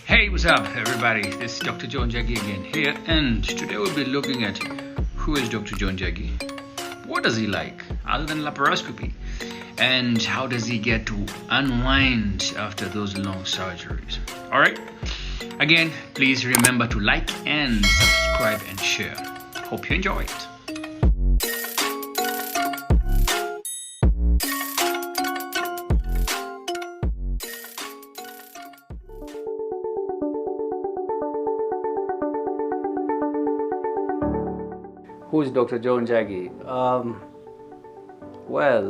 Hey, what's up, everybody? This is Dr. Joe Njagi again here, and today we'll be looking at who is Dr. Joe Njagi? What does he like other than laparoscopy? And how does he get to unwind after those long surgeries? Alright? Again, please remember to like and subscribe and share. Hope you enjoy it. Who is Dr. Joe Njagi?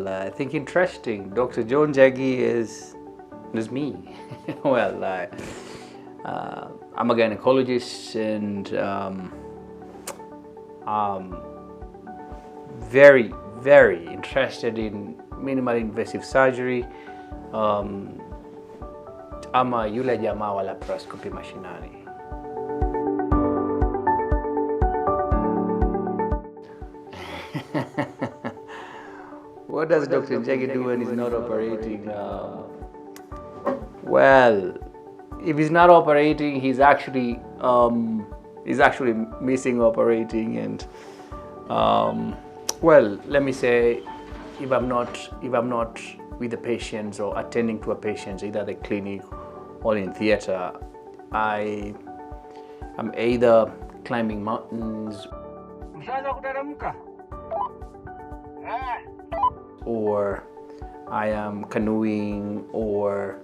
I think interesting. Dr. Joe Njagi is me. I'm a gynecologist and very, very interested in minimal invasive surgery. Ama yule jamaa wa laparoscopy mashinani. What does Dr. Njagi do when he's not operating? If he's not operating, he's actually missing operating. And let me say, if I'm not with the patients or attending to a patient, either at the clinic or in theater, I'm either climbing mountains or I am canoeing, or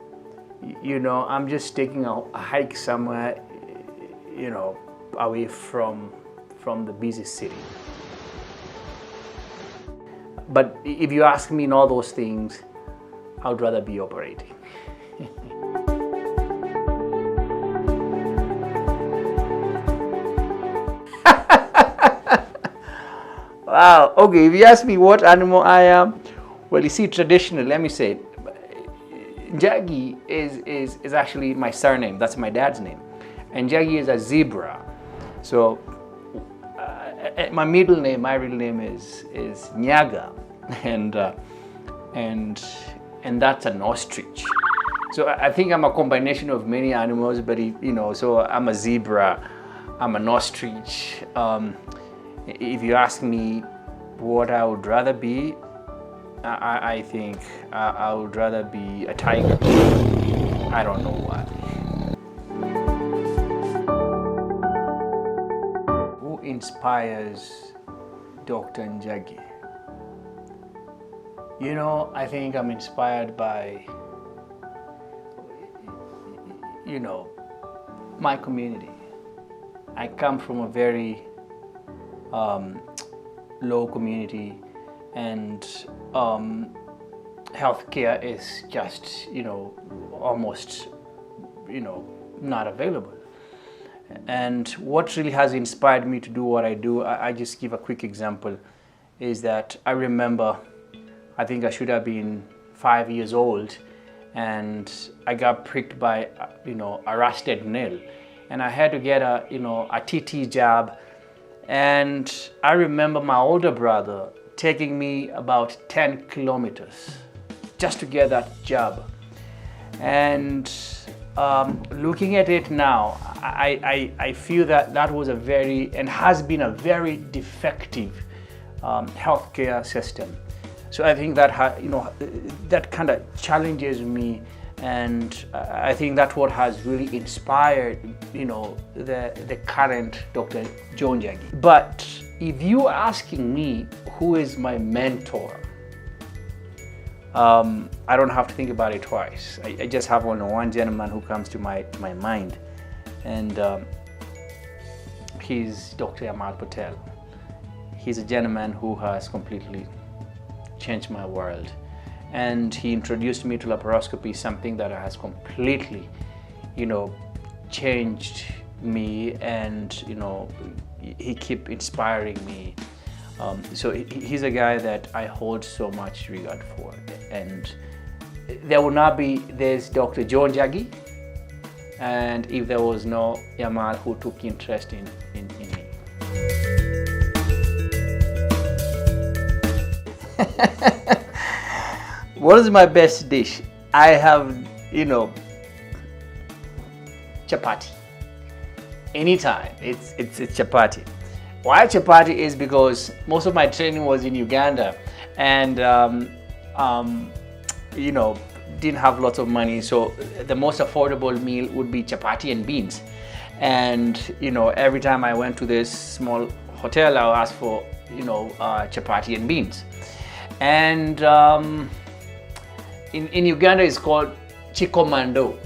I'm just taking a hike somewhere, away from the busy city. But if you ask me in all those things, I would rather be operating. Wow, okay, if you ask me what animal I am, well, you see, traditionally, let me say, Njagi is actually my surname. That's my dad's name. And Njagi is a zebra. So my real name is Nyaga. And that's an ostrich. So I think I'm a combination of many animals, but so I'm a zebra, I'm an ostrich. If you ask me what I would rather be, I think I would rather be a tiger. I don't know why. Who inspires Dr. Njagi? I think I'm inspired by, my community. I come from a very low community, and healthcare is just almost not available. And what really has inspired me to do what I do, I just give a quick example, is that I remember, I think I should have been 5 years old, and I got pricked by a rusted nail, and I had to get a TT jab. And I remember my older brother taking me about 10 kilometers just to get that jab. And looking at it now, I feel that was a very, and has been a very defective healthcare system. So I think that that kind of challenges me, and I think that's what has really inspired the current Dr. Joe Njagi. But if you're asking me who is my mentor, I don't have to think about it twice. I just have only one gentleman who comes to my mind, and he's Dr. Amal Patel. He's a gentleman who has completely changed my world. And he introduced me to laparoscopy, something that has completely, changed me, and he kept inspiring me. So he's a guy that I hold so much regard for. And there's Dr. Joe Njagi, and if there was no Yamal who took interest in me. What is my best dish? I have, chapati. Anytime, it's chapati. Why chapati is because most of my training was in Uganda, and didn't have lots of money, so the most affordable meal would be chapati and beans. And every time I went to this small hotel, I would ask for chapati and beans. And in Uganda, it's called chikomando.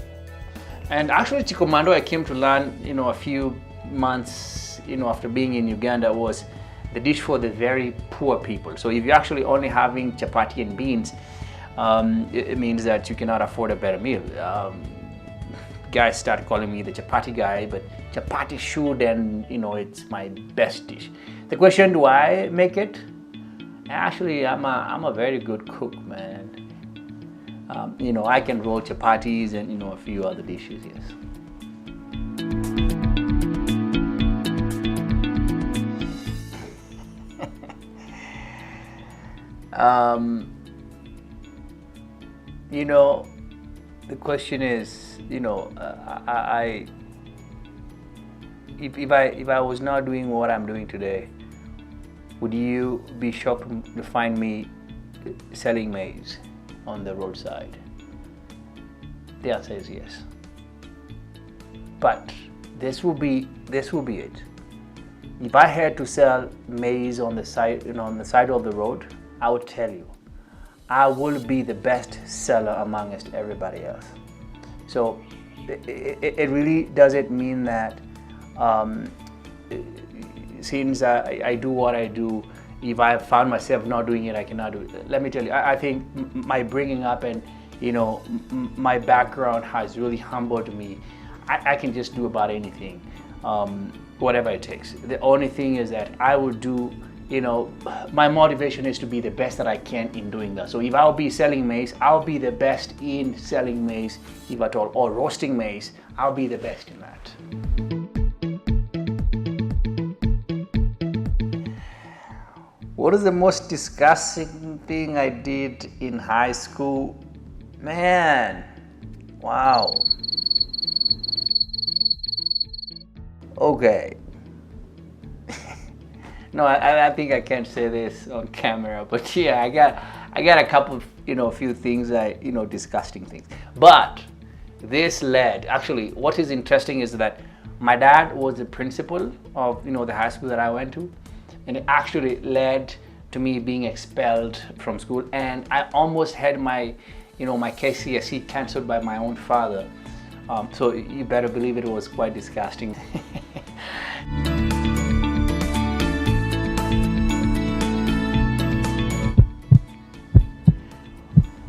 And actually, chikomando, I came to learn, a few months, after being in Uganda, was the dish for the very poor people. So if you're actually only having chapati and beans, it means that you cannot afford a better meal. Guys start calling me the chapati guy, but chapati should, and it's my best dish. The question, do I make it? Actually, I'm a very good cook, man. I can roll chapatis and a few other dishes, yes. The question is, if I was not doing what I'm doing today, would you be shocked to find me selling maize on the roadside? The answer is yes. But this will be it. If I had to sell maize on the side, on the side of the road, I would tell you, I will be the best seller amongst everybody else. So it really doesn't mean that since I do what I do, if I found myself not doing it, I cannot do it. Let me tell you, I think my bringing up and my background has really humbled me. I can just do about anything, whatever it takes. The only thing is that I will do, my motivation is to be the best that I can in doing that. So if I'll be selling maize, I'll be the best in selling maize, if at all, or roasting maize, I'll be the best in that. What is the most disgusting thing I did in high school? Man, wow. Okay. No, I think I can't say this on camera, but yeah, I got a couple of, few things, disgusting things. But this led, actually, what is interesting is that my dad was the principal of, the high school that I went to, and it actually led to me being expelled from school, and I almost had my, my KCSE cancelled by my own father. So you better believe it was quite disgusting.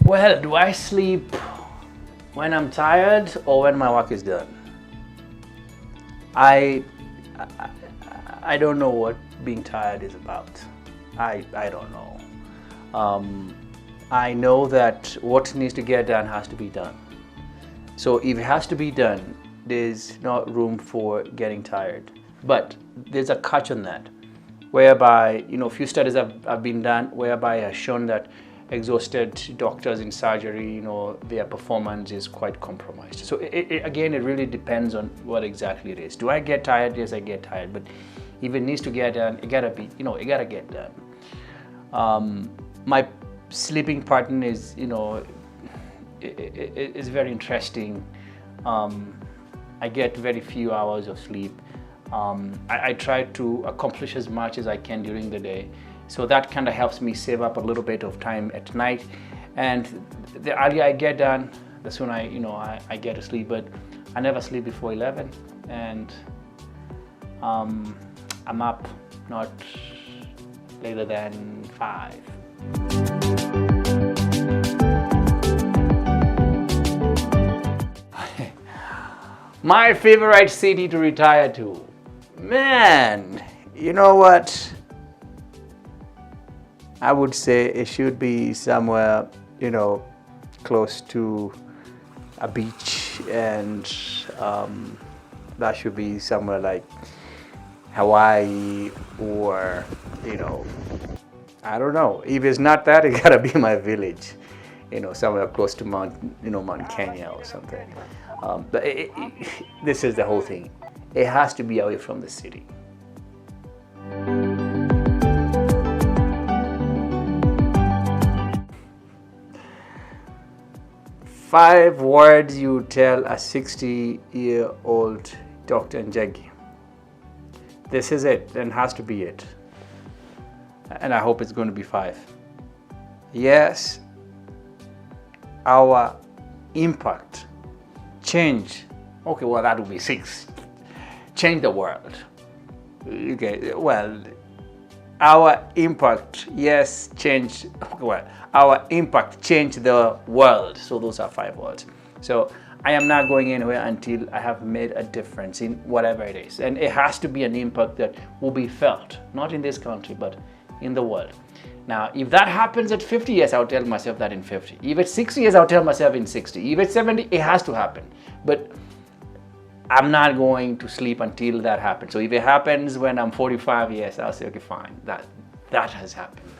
Well, do I sleep when I'm tired or when my work is done? I don't know what being tired is about. I don't know. I know that what needs to get done has to be done. So if it has to be done, there's not room for getting tired. But there's a catch on that, whereby, few studies have been done whereby has shown that exhausted doctors in surgery, their performance is quite compromised. So again, it really depends on what exactly it is. Do I get tired? Yes, I get tired. But if it needs to get done, it gotta get done. My sleeping pattern is, is very interesting. I get very few hours of sleep. I try to accomplish as much as I can during the day. So that kind of helps me save up a little bit of time at night. And the earlier I get done, the sooner I get to sleep. But I never sleep before 11. And I'm up not later than 5. My favorite city to retire to? Man, you know what? I would say it should be somewhere, close to a beach, and that should be somewhere like Hawaii or, I don't know. If it's not that, it gotta be my village, somewhere close to Mount Kenya or something. But this is the whole thing. It has to be away from the city. Five words you tell a 60-year-old Dr. Njagi. This is it, and has to be it. And I hope it's going to be 5. Yes, our impact, change. Okay, well, that would be 6. Change the world. Okay, well, our impact, yes, change, well, our impact, change the world. So those are 5 words. So I am not going anywhere until I have made a difference in whatever it is. And it has to be an impact that will be felt, not in this country, but in the world. Now, if that happens at 50 years, I'll tell myself that in 50. If it's 60 years, I'll tell myself in 60. If it's 70, it has to happen. But I'm not going to sleep until that happens. So if it happens when I'm 45 years, I'll say, okay, fine, that has happened.